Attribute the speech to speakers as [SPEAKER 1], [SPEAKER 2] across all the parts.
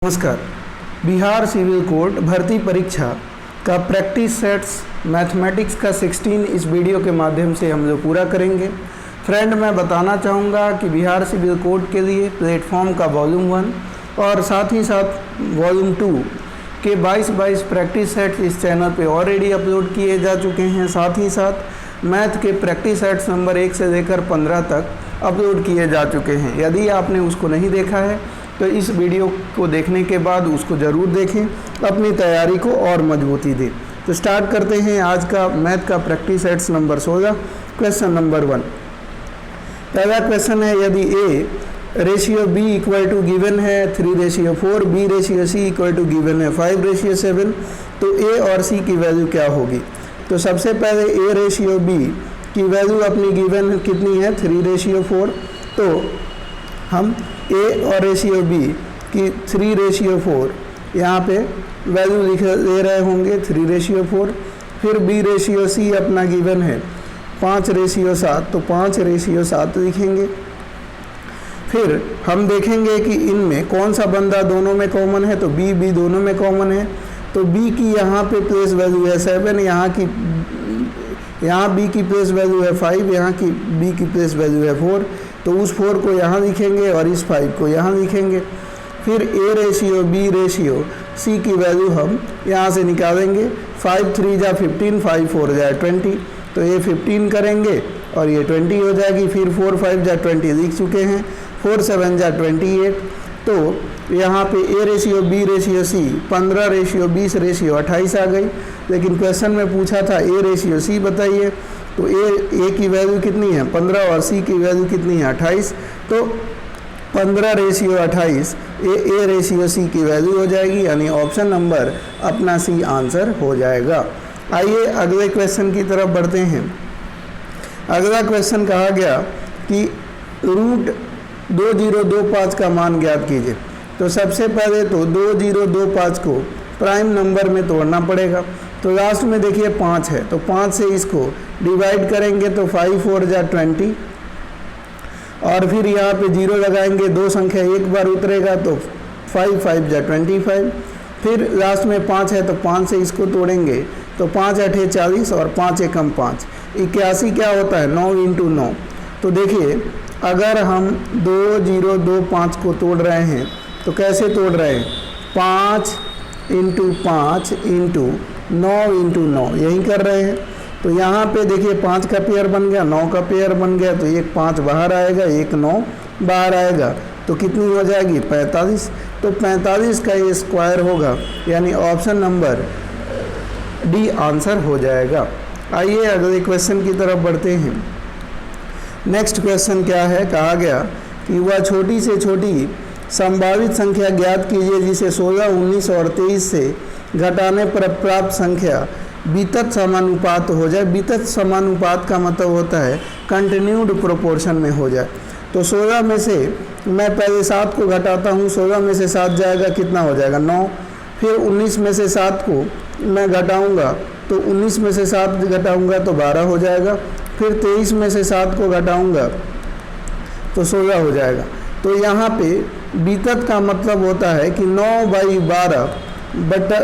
[SPEAKER 1] नमस्कार। Bihar civil court भर्ती परीक्षा का प्रैक्टिस सेट्स मैथमेटिक्स का 16 इस वीडियो के माध्यम से हम लोग पूरा करेंगे। फ्रेंड, मैं बताना चाहूँगा कि बिहार सिविल कोर्ट के लिए प्लेटफॉर्म का वॉल्यूम 1 और साथ ही साथ वॉल्यूम 2 के 22 प्रैक्टिस सेट्स इस चैनल पे ऑलरेडी अपलोड किए जा चुके हैं। साथ ही साथ मैथ के प्रैक्टिस सेट्स नंबर 1 से लेकर 15 तक अपलोड किए जा चुके हैं। यदि आपने उसको नहीं देखा है तो इस वीडियो को देखने के बाद उसको ज़रूर देखें, अपनी तैयारी को और मजबूती दें। तो स्टार्ट करते हैं आज का मैथ का practice sets number 16। Question number 1। पहला क्वेश्चन है, यदि A ratio B equal to given है 3:4, B ratio C equal to given है 5:7, तो A और C की वैल्यू क्या होगी? तो सबसे पहले A रेशियो B की वैल्यू अपनी गिवन कितनी है 3:4, तो हम A और रेशियो B की 3:4 यहाँ पे वैल्यू लिख ले रहे होंगे 3:4। फिर B रेशियो C अपना गिवन है 5:7, तो 5:7 लिखेंगे। फिर हम देखेंगे कि इनमें कौन सा बंदा दोनों में कॉमन है, तो B दोनों में कॉमन है। तो B की यहाँ पे प्लेस वैल्यू है 7, यहाँ B की प्लेस वैल्यू है 5, यहाँ की B की प्लेस वैल्यू है 4, तो उस 4 को यहाँ लिखेंगे और इस 5 को यहाँ लिखेंगे। फिर A ratio B ratio C की वैल्यू हम यहाँ से निकालेंगे। 5 3 जा 15, 5 4 जा 20, तो ये 15 करेंगे और ये 20 हो जाएगी। फिर 4 5 जा 20 लिख चुके हैं, 4 7 जा 28, तो यहाँ पे A ratio B ratio C 15 ratio 20 ratio 28 आ गई। लेकिन क्वेश्चन में पूछा था A रेशियो C बताइए, तो A की वैल्यू कितनी है 15 और C की वैल्यू कितनी है 28, तो 15:28 A रेशियो C की वैल्यू हो जाएगी, यानी ऑप्शन नंबर अपना C आंसर हो जाएगा। आइए अगले क्वेश्चन की तरफ बढ़ते हैं। अगला क्वेश्चन कहा गया कि √2025 का मान ज्ञात कीजिए। तो सबसे पहले तो 2025 को प्राइम नंबर में तोड़ना पड़ेगा। तो लास्ट में देखिए 5 है, तो 5 से इसको डिवाइड करेंगे तो 5 4 जा 20, और फिर यहाँ पे 0 लगाएंगे, 2 संख्या एक बार उतरेगा तो 5 5 जा 25। फिर लास्ट में 5 है, तो 5 से इसको तोड़ेंगे तो 5 8 40 और 5 एकम 5, 81 क्या होता है 9 × 9। तो देखिए अगर हम 2025 को तोड़ रहे हैं तो कैसे तोड़ रहे हैं, 5 × 5 × 9 × 9 यही कर रहे हैं। तो यहाँ पे देखिए 5 का पेयर बन गया, 9 का पेयर बन गया, तो एक 5 बाहर आएगा, एक 9 बाहर आएगा, तो कितनी हो जाएगी 45। तो 45 का ये स्क्वायर होगा, यानी ऑप्शन नंबर डी आंसर हो जाएगा। आइए अगले क्वेश्चन की तरफ बढ़ते हैं। नेक्स्ट क्वेश्चन क्या है, कहा गया कि वह छोटी से छोटी संभावित संख्या ज्ञात कीजिए जिसे 16, 19 और 23 से घटाने पर प्राप्त संख्या वितत समानुपात हो जाए। वितत समानुपात का मतलब होता है कंटिन्यूड प्रोपोर्शन में हो जाए। तो 16 में से मैं पहले 7 को घटाता हूँ, 16 में से 7 जाएगा, कितना हो जाएगा 9। फिर 19 में से 7 को मैं घटाऊँगा, तो 19 में से 7 घटाऊँगा तो 12 हो जाएगा। फिर 23 में से 7 को घटाऊँगा तो 16 हो जाएगा। तो यहाँ पे वितत का मतलब होता है कि 9/12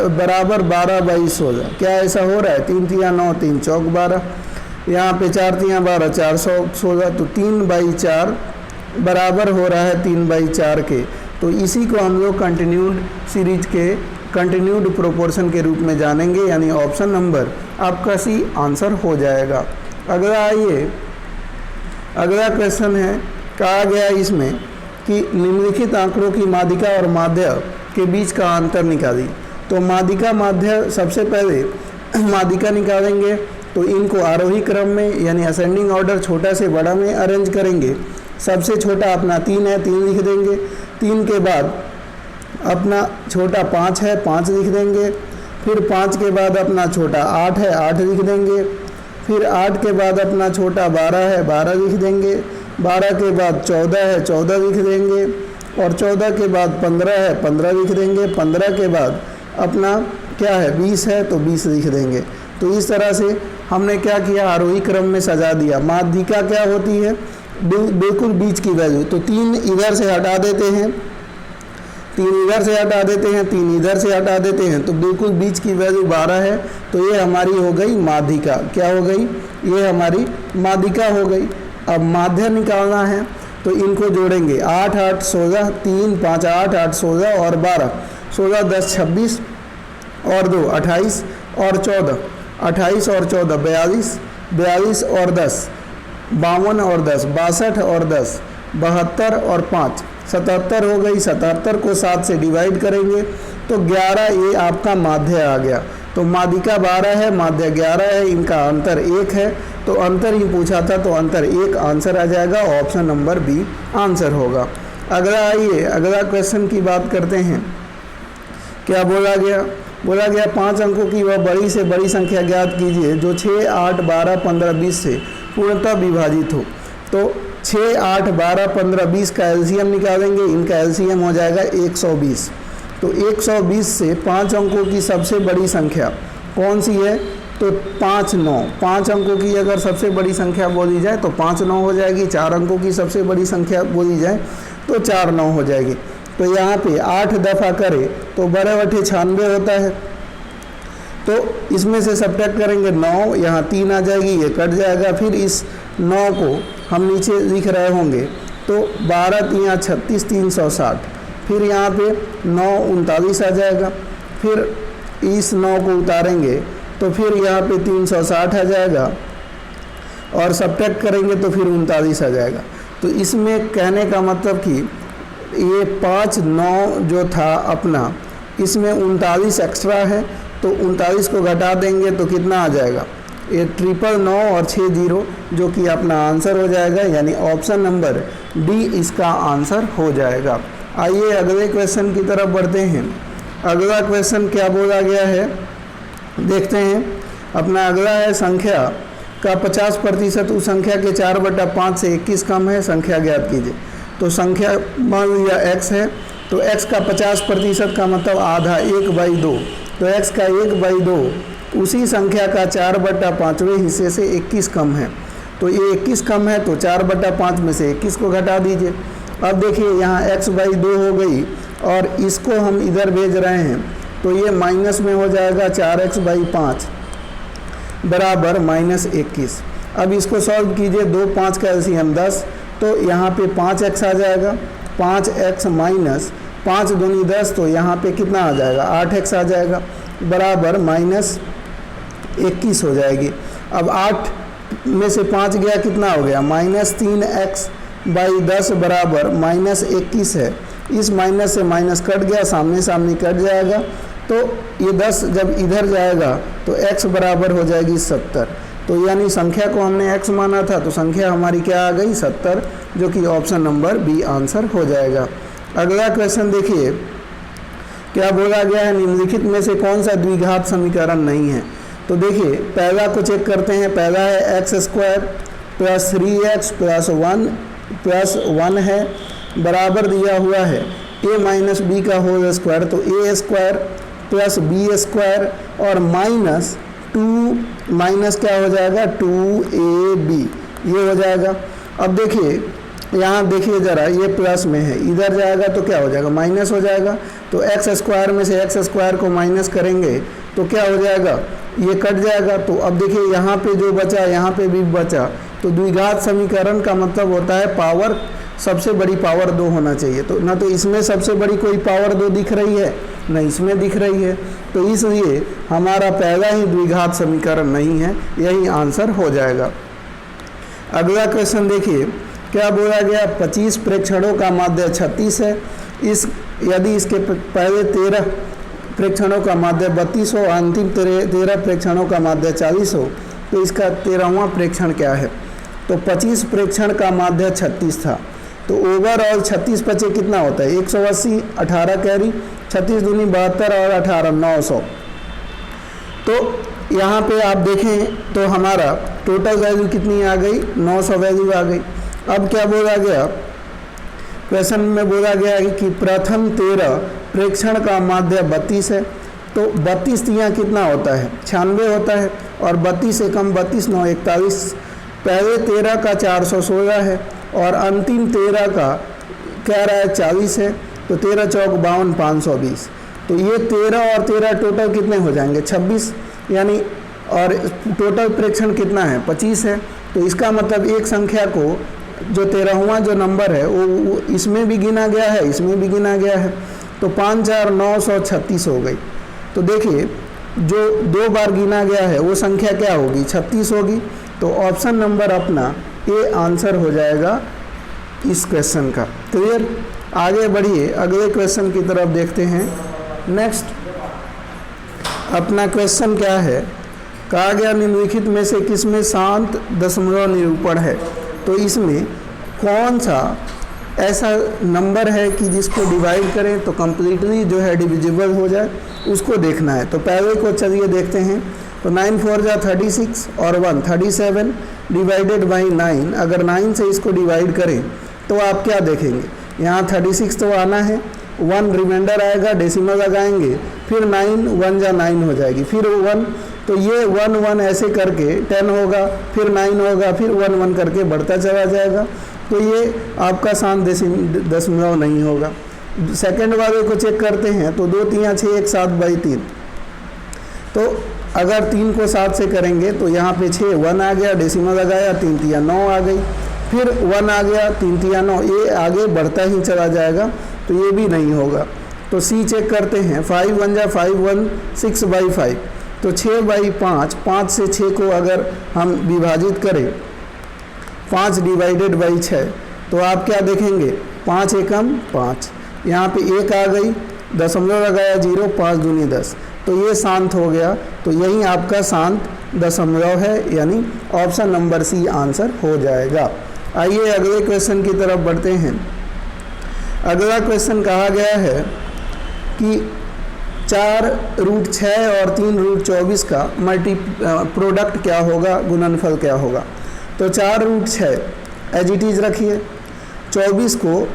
[SPEAKER 1] बराबर 12/16। क्या ऐसा हो रहा है, 3 3 9 3 चौक 12, यहाँ पे 4 3 12 416, तो 3/4 बराबर हो रहा है 3/4 के। तो इसी को हम लोग कंटिन्यूड सीरीज के कंटिन्यूड प्रोपोर्शन के रूप में जानेंगे, यानी ऑप्शन नंबर आपका सी आंसर हो जाएगा। अगला आइए, अगला क्वेश्चन है, कहा गया इसमें कि निम्नलिखित आंकड़ों की माध्यिका और माध्य के बीच का अंतर निकालिए। तो माध्यिका माध्य, सबसे पहले माध्यिका निकालेंगे तो इनको आरोही क्रम में यानी असेंडिंग ऑर्डर छोटा से बड़ा में अरेंज करेंगे। सबसे छोटा अपना 3 है, 3 लिख देंगे। 3 के बाद अपना छोटा 5 है, 5 लिख देंगे। फिर 5 के बाद अपना छोटा 8 है, 8 लिख देंगे। फिर 8 के बाद अपना छोटा 12 है, 12 लिख देंगे। 12 के बाद 14 है, 14 लिख देंगे। और 14 के बाद 15 है, 15 लिख देंगे। 15 के बाद अपना क्या है 20 है, तो 20 लिख देंगे। तो इस तरह से हमने क्या किया, आरोही क्रम में सजा दिया। माध्यिका क्या होती है, बिल्कुल बीच की वैल्यू। तो 3 इधर से हटा देते हैं, 3 इधर से हटा देते हैं, 3 इधर से हटा देते हैं, तो बिल्कुल बीच की वैल्यू 12 है। तो ये हमारी हो गई माध्यिका। क्या हो गई? ये हमारी माध्यिका हो गई। अब माध्य निकालना है तो इनको जोड़ेंगे, 8 8 16, 3 5 8 8 16 और 12, 16 10 26 और 2 28 और 14, 28 और 14 42, 42 और 10 52 और 10 62 और 10 72 और 5 77 हो गई। 77 को 7 से डिवाइड करेंगे तो 11, ये आपका माध्य आ गया। तो माध्यिका 12 है, माध्य 11 है, इनका अंतर 1 है। तो अंतर ही पूछा था, तो अंतर 1 आंसर आ जाएगा। ऑप्शन नंबर बी आंसर होगा। अगला आइए, अगला क्वेश्चन की बात करते हैं। क्या बोला गया? बोला गया 5 अंकों की वह बड़ी से बड़ी संख्या ज्ञात कीजिए जो 6 8 12 15 20 से पूर्णतः विभाजित हो। तो 6 8 12 15 20 का एलसीएम निकालेंगे, इनका एलसीएम हो जाएगा 120। तो 120 से 5 अंकों की सबसे बड़ी संख्या कौन सी है? तो 5 9। 5 अंकों की अगर सबसे बड़ी संख्या बोली जाए तो 5 9 हो जाएगी। 4 अंकों की सबसे बड़ी संख्या बोली जाए तो 4 9 हो जाएगी। तो यहाँ पे 8 दफ़ा करें तो 12×96 होता है। तो इसमें से सब्ट्रैक्ट करेंगे 9, यहाँ 3 आ जाएगी, ये कट जाएगा। फिर इस 9 को हम नीचे लिख रहे होंगे तो 12 3 36 360। फिर यहाँ पे 9 39 आ जाएगा। फिर इस 9 को उतारेंगे तो फिर यहाँ पे 360 आ जाएगा और सब्ट्रैक्ट करेंगे तो फिर 39 आ जाएगा। तो इसमें कहने का मतलब कि ये 5 9 जो था अपना, इसमें 39 एक्स्ट्रा है। तो 39 को घटा देंगे तो कितना आ जाएगा? ये 999 और 6 0 जो कि अपना आंसर हो जाएगा, यानी ऑप्शन नंबर डी इसका आंसर हो जाएगा। आइए अगले क्वेश्चन की तरफ बढ़ते हैं। अगला क्वेश्चन क्या बोला गया है देखते हैं। अपना अगला है संख्या का 50% उस संख्या के 4/5 से 21 कम है, संख्या ज्ञात कीजिए। तो संख्या मान लिया x है, तो x का 50% का मतलब आधा 1/2। तो x का 1/2 उसी संख्या का 4/5वें हिस्से से 21 कम है। तो ये 21 कम है तो 4/5 में से 21 को घटा दीजिए। अब देखिए यहाँ x/2 हो गई और इसको हम इधर भेज रहे हैं तो ये माइनस में हो जाएगा 4x/5 बराबर -21। अब इसको सॉल्व कीजिए, 2 5 का एलसीएम 10, तो यहाँ पे 5x आ जाएगा। 5x माइनस 5 दूनी 10, तो यहाँ पे कितना आ जाएगा? 8x आ जाएगा बराबर -21 हो जाएगी। अब 8 में से 5 गया, कितना हो गया? -3x/10 बराबर -21 है। इस माइनस से माइनस कट गया, सामने सामने कट जाएगा। तो ये 10 जब इधर जाएगा तो x बराबर हो जाएगी 70। तो यानी संख्या को हमने x माना था, तो संख्या हमारी क्या आ गई? 70, जो कि ऑप्शन नंबर बी आंसर हो जाएगा। अगला क्वेश्चन देखिए, क्या बोला गया है? निम्नलिखित में से कौन सा द्विघात समीकरण नहीं है? तो देखिए पहला को चेक करते हैं। पहला है x² + 3x + 1 है, बराबर दिया हुआ है a - b का होल स्क्वायर। तो a² + b² और -2 माइनस क्या हो जाएगा? 2ab ये हो जाएगा। अब देखिए यहाँ देखिए ज़रा, ये प्लस में है, इधर जाएगा तो क्या हो जाएगा? माइनस हो जाएगा। तो x² में से x² को माइनस करेंगे तो क्या हो जाएगा? ये कट जाएगा। तो अब देखिए यहाँ पे जो बचा, यहाँ पे भी बचा। तो द्विघात समीकरण का मतलब होता है पावर, सबसे बड़ी पावर 2 होना चाहिए। तो ना तो इसमें सबसे बड़ी कोई पावर 2 दिख रही है, न इसमें दिख रही है। तो इसलिए हमारा पहला ही द्विघात समीकरण नहीं है, यही आंसर हो जाएगा। अगला क्वेश्चन देखिए, क्या बोला गया? 25 प्रेक्षणों का माध्य 36 है। यदि इसके पहले 13 प्रेक्षणों का माध्य 32 हो, अंतिम 13 प्रेक्षणों का माध्य 40 हो, तो इसका 13वां प्रेक्षण क्या है? तो 25 प्रेक्षण का माध्य 36 था। तो ओवरऑल 36 बचे कितना होता है? 180, 18 कैरी, 36 दूनी 72 और 18 900। तो यहाँ पे आप देखें तो हमारा टोटल वैल्यू कितनी आ गई? 900 वैल्यू आ गई। अब क्या बोला गया? क्वेश्चन में बोला गया है कि प्रथम 13 प्रेक्षण का माध्य 32 है। तो 32 तियाँ कितना होता है? 96 होता है। और 32 से कम 32 9 41। पहले 13 का 416 है और अंतिम 13 का कह रहा है 40 है। तो 13 चौक 52, 520। तो ये 13 और 13 टोटल कितने हो जाएंगे 26, यानी और टोटल प्रेक्षण कितना है 25 है। तो इसका मतलब एक संख्या को जो 13वां जो नंबर है वो इसमें भी गिना गया है, इसमें भी गिना गया है। तो 5 4 936 हो गई। तो देखिए जो 2 बार गिना गया है वो संख्या क्या होगी 36 होगी। तो ऑप्शन नंबर अपना ए आंसर हो जाएगा इस क्वेश्चन का। क्लियर? आगे बढ़िए, अगले क्वेश्चन की तरफ देखते हैं। नेक्स्ट अपना क्वेश्चन क्या है, कहा गया निम्नलिखित में से किसमें शांत दशमलव निरूपण है। तो इसमें कौन सा ऐसा नंबर है कि जिसको डिवाइड करें तो कंप्लीटली जो है डिविजिबल हो जाए, उसको देखना है। तो पहले को चलिए देखते हैं। तो 9 4 जा 36 और 1 37 डिवाइडेड बाई 9। अगर 9 से इसको डिवाइड करें तो आप क्या देखेंगे, यहाँ 36 तो आना है, 1 रिमाइंडर आएगा, डेसिमल लगाएंगे, फिर 9 1 जा 9 हो जाएगी, फिर 1, तो ये 1 1 ऐसे करके 10 होगा, फिर 9 होगा, फिर 1 1 करके बढ़ता चला जाएगा। तो ये आपका शांत दशमलव नहीं होगा। सेकंड वाले को चेक करते हैं। तो 2 3 6 1 7 बाई 3। तो अगर 3 को 7 से करेंगे तो यहाँ पे 6 1 आ गया, डेसिमल लगाया, 3 3 9 आ गई, फिर 1 आ गया, 3 3 9, ये आगे बढ़ता ही चला जाएगा। तो ये भी नहीं होगा। तो सी चेक करते हैं। 5 1 जा 5 1 6 बाई 5। तो 6 बाई 5, 5 से 6 को अगर हम विभाजित करें, 5 डिवाइडेड बाई 6, तो आप क्या देखेंगे 5 एकम 5, यहाँ पे 1 आ गई, दशमलव लगाया 0, 5 दूनी 10। तो ये शांत हो गया। तो यही आपका शांत दशमलव है, यानी ऑप्शन नंबर सी आंसर हो जाएगा। आइए अगले क्वेश्चन की तरफ बढ़ते हैं। अगला क्वेश्चन कहा गया है कि 4√6 और 3√24 का प्रोडक्ट क्या होगा, गुणनफल क्या होगा। तो 4√6 एज इट इज़ रखिए, 24 को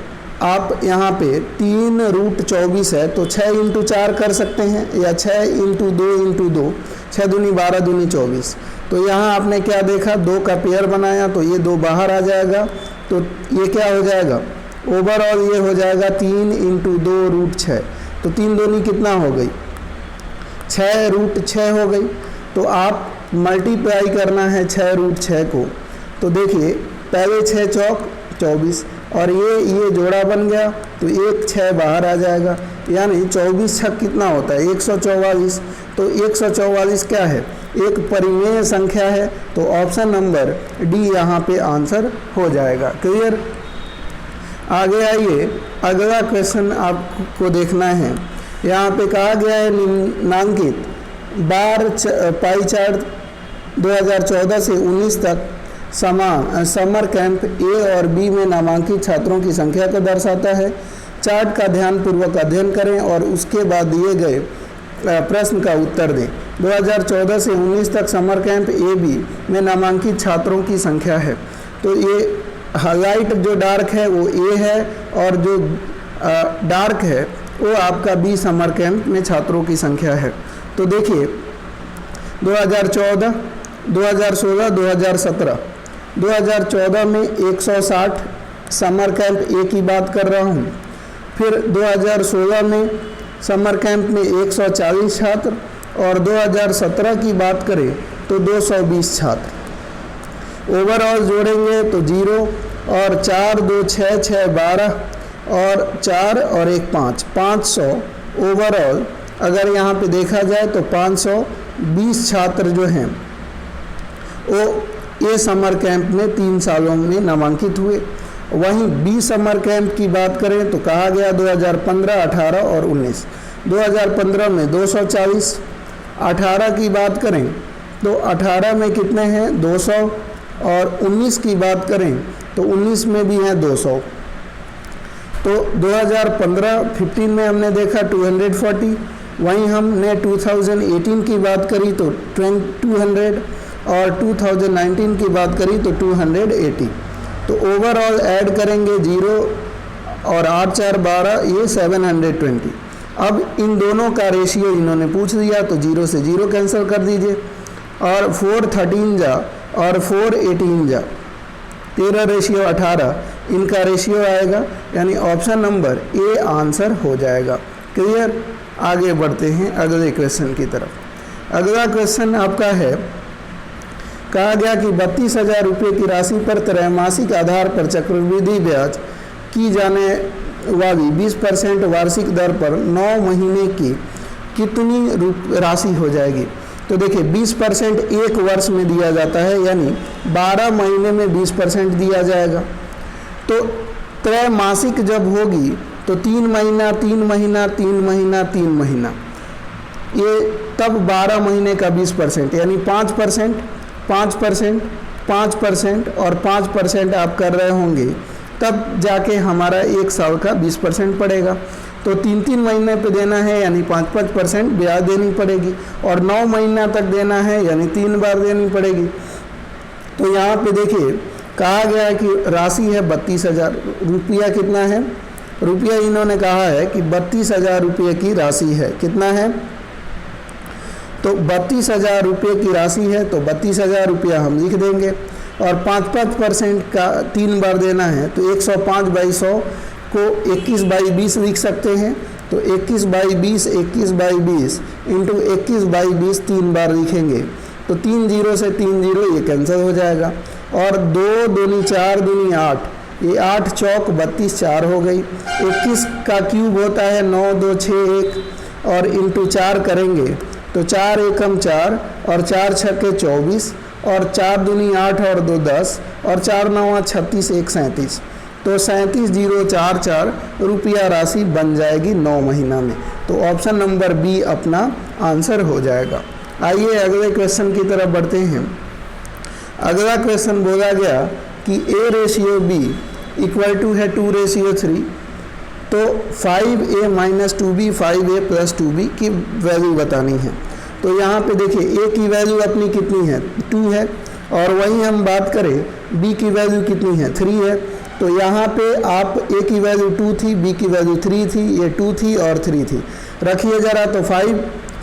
[SPEAKER 1] आप यहाँ पे 3√24 है तो 6 × 4 कर सकते हैं, या 6 × 2 × 2, 6 दूनी 12 दूनी 24। तो यहाँ आपने क्या देखा, 2 का पेयर बनाया तो ये 2 बाहर आ जाएगा। तो ये क्या हो जाएगा, ओवरऑल ये हो जाएगा 3 × 2√6। तो 3 दूनी कितना हो गई 6√6 हो गई। तो आप मल्टीप्लाई करना है 6√6 को। तो देखिए पहले 6 चौक 24 और ये जोड़ा बन गया, तो 1 6 बाहर आ जाएगा, यानी 24 छक कितना होता है 144। तो 144 क्या है, एक परिमेय संख्या है। तो ऑप्शन नंबर डी यहाँ पे आंसर हो जाएगा। क्लियर? आगे आइए, अगला क्वेश्चन आपको देखना है। यहाँ पे कहा गया है निम्नांकित बार पाई चार्ट 2014 से 19 तक समर कैंप ए और बी में नामांकित छात्रों की संख्या को दर्शाता है। चार्ट का ध्यानपूर्वक अध्ययन करें और उसके बाद दिए गए प्रश्न का उत्तर दें। 2014 से 19 तक समर कैंप ए बी में नामांकित छात्रों की संख्या है। तो ये हाईलाइट जो डार्क है वो ए है, और जो डार्क है वो आपका बी समर कैंप में छात्रों की संख्या है। तो देखिए 2014, 2016, 2017, 2014 में 160 समर कैंप ए की बात कर रहा हूँ। फिर 2016 में समर कैंप में 140 छात्र, और 2017 की बात करें तो 220 छात्र। ओवरऑल जोड़ेंगे तो 0 और 4 2 6 6 12 और 4 और 1 5, 500 ओवरऑल। अगर यहाँ पे देखा जाए तो 520 छात्र जो हैं वो ये समर कैंप में 3 सालों में नामांकित हुए। वहीं बी समर कैंप की बात करें तो कहा गया 2015, 18 और 19। 2015 में 240, 18 की बात करें तो 18 में कितने हैं 200, और 19 की बात करें तो 19 में भी हैं 200। तो 2015 में हमने देखा 240, वहीं हमने 2018 की बात करी तो 200, और 2019 की बात करी तो 280। तो ओवरऑल ऐड करेंगे 0 और 8 4 12, ये 720। अब इन दोनों का रेशियो इन्होंने पूछ लिया, तो 0 से 0 कैंसिल कर दीजिए, और 4 13 जा और 4 18 जा, 13 रेशियो 18, इनका रेशियो आएगा, यानी ऑप्शन नंबर ए आंसर हो जाएगा। क्लियर। आगे बढ़ते हैं अगले क्वेश्चन की तरफ। अगला क्वेश्चन आपका है, कहा गया कि 32,000 रुपये की राशि पर त्रैमासिक आधार पर चक्रवृद्धि ब्याज की जाने वाली 20% वार्षिक दर पर 9 महीने की कितनी राशि हो जाएगी। तो देखिए 20% एक वर्ष में दिया जाता है, यानी 12 महीने में 20% दिया जाएगा। तो त्रैमासिक जब होगी तो 3 महीना 3 महीना 3 महीना 3 महीना, ये तब 12 महीने का 20%, यानी 5% 5% 5% और 5% आप कर रहे होंगे, तब जाके हमारा एक साल का 20% पड़ेगा। तो 3-3 महीने पे देना है, यानी 5-5% ब्याज देनी पड़ेगी, और 9 महीना तक देना है, यानी 3 बार देनी पड़ेगी। तो यहाँ पे देखिए कहा गया है कि राशि है 32,000 रुपया। कितना है रुपया? इन्होंने कहा है कि 32,000 रुपये की राशि है। कितना है? तो 32,000 रुपये की राशि है, तो 32,000 रुपया हम लिख देंगे, और 5-5% का 3 बार देना है, तो 105/100 को 21/20 लिख सकते हैं। तो 21/20 21/20 इंटू 21/20 3 बार लिखेंगे, तो 3 0 से 3 0 ये कैंसिल हो जाएगा, और 2 दूनी 4 दूनी 8, ये 8 चौक 32 4 हो गई। 21 का क्यूब होता है 9 2 6 1, और इंटू 4 करेंगे तो 4 एकम 4, और 4 छक्के 24, और 4 दूनी 8 और 2 10, और 4 9 36 1 37, तो 37,044 रुपया राशि बन जाएगी 9 महीना में। तो ऑप्शन नंबर बी अपना आंसर हो जाएगा। आइए अगले क्वेश्चन की तरफ बढ़ते हैं। अगला क्वेश्चन बोला गया कि A/B इक्वल टू है 2/3, तो 5A - 2B 5A + 2B की वैल्यू बतानी है। तो यहाँ पे देखिए A की वैल्यू अपनी कितनी है? 2 है, और वहीं हम बात करें B की वैल्यू कितनी है? 3 है। तो यहाँ पे आप A की वैल्यू 2 थी, B की वैल्यू 3 थी, ये 2 थी और 3 थी। रखिए ज़रा, तो 5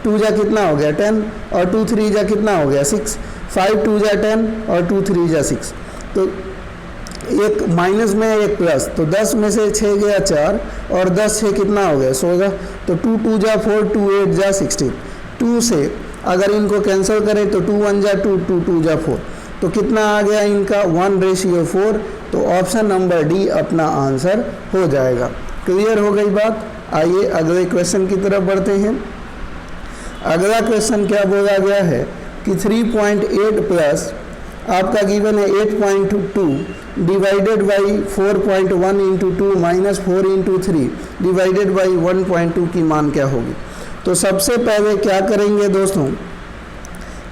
[SPEAKER 1] 2 जा कितना हो गया 10, और 2 3 जा कितना हो गया 6, 5 2 जा 10 और 2 3 जा 6, तो एक माइनस में एक प्लस, तो 10 में से 6 गया 4, और 10 6 कितना हो गया 16, तो 2 2 जा 4 2 8 जा 16। 2 से अगर इनको कैंसिल करें तो 2 1 जा 2 2 2 जा 4, तो कितना आ गया इनका 1/4। तो ऑप्शन नंबर डी अपना आंसर हो जाएगा। क्लियर हो गई बात। आइए अगले क्वेश्चन की तरफ बढ़ते हैं। अगला क्वेश्चन क्या बोला गया है कि 3.8 प्लस आपका गिवन है 8.2 divided by 4.1 into 2 minus 4 into 3 divided by 1.2 की मान क्या होगी। तो सबसे पहले क्या करेंगे दोस्तों,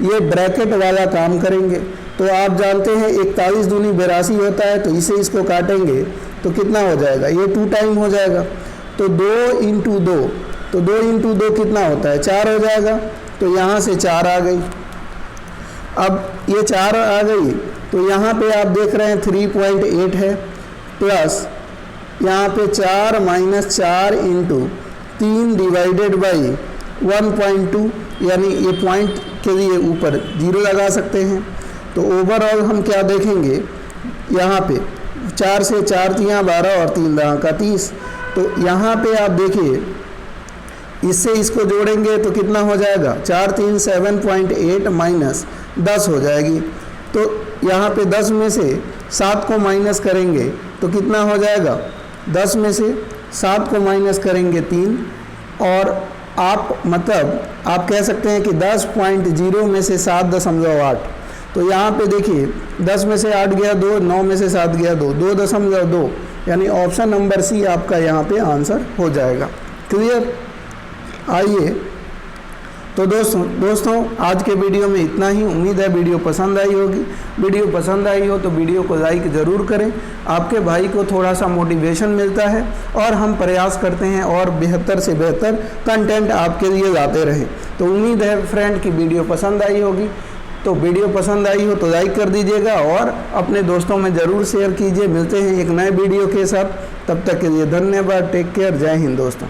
[SPEAKER 1] ये ब्रैकेट वाला काम करेंगे। तो आप जानते हैं 41 दूनी 82 होता है, तो इसे इसको काटेंगे तो कितना हो जाएगा, ये 2 टाइम हो जाएगा। तो 2 इंटू 2, तो 2 इंटू 2 कितना होता है 4 हो जाएगा। तो यहाँ से 4 आ गई। अब ये 4 आ गई, तो यहाँ पे आप देख रहे हैं 3.8 है, प्लस यहाँ पे 4 माइनस 4 इंटू 3 डिवाइडेड बाई 1.2, यानी ये पॉइंट के लिए ऊपर 0 लगा सकते हैं। तो ओवरऑल हम क्या देखेंगे, यहाँ पे 4 से 4 3 12 और 3 10 का 30। तो यहाँ पे आप देखिए, इससे इसको जोड़ेंगे तो कितना हो जाएगा 4 3 7.8 माइनस 10 हो जाएगी। तो यहाँ पे 10 में से 7 को माइनस करेंगे तो कितना हो जाएगा, 10 में से 7 को माइनस करेंगे 3, और आप मतलब आप कह सकते हैं कि 10.0 में से 7.8। तो यहाँ पे देखिए 10 में से 8 गया 2, 9 में से 7 गया 2, 2.2, यानी ऑप्शन नंबर सी आपका यहाँ पे आंसर हो जाएगा। क्लियर। आइए तो दोस्तों आज के वीडियो में इतना ही। उम्मीद है वीडियो पसंद आई होगी। वीडियो पसंद आई हो तो वीडियो को लाइक ज़रूर करें। आपके भाई को थोड़ा सा मोटिवेशन मिलता है, और हम प्रयास करते हैं और बेहतर से बेहतर कंटेंट आपके लिए लाते रहें। तो उम्मीद है फ्रेंड कि वीडियो पसंद आई होगी। तो वीडियो पसंद आई हो तो लाइक कर दीजिएगा, और अपने दोस्तों में ज़रूर शेयर कीजिए। मिलते हैं एक नए वीडियो के साथ, तब तक के लिए धन्यवाद। Take care. जय हिंद दोस्तों।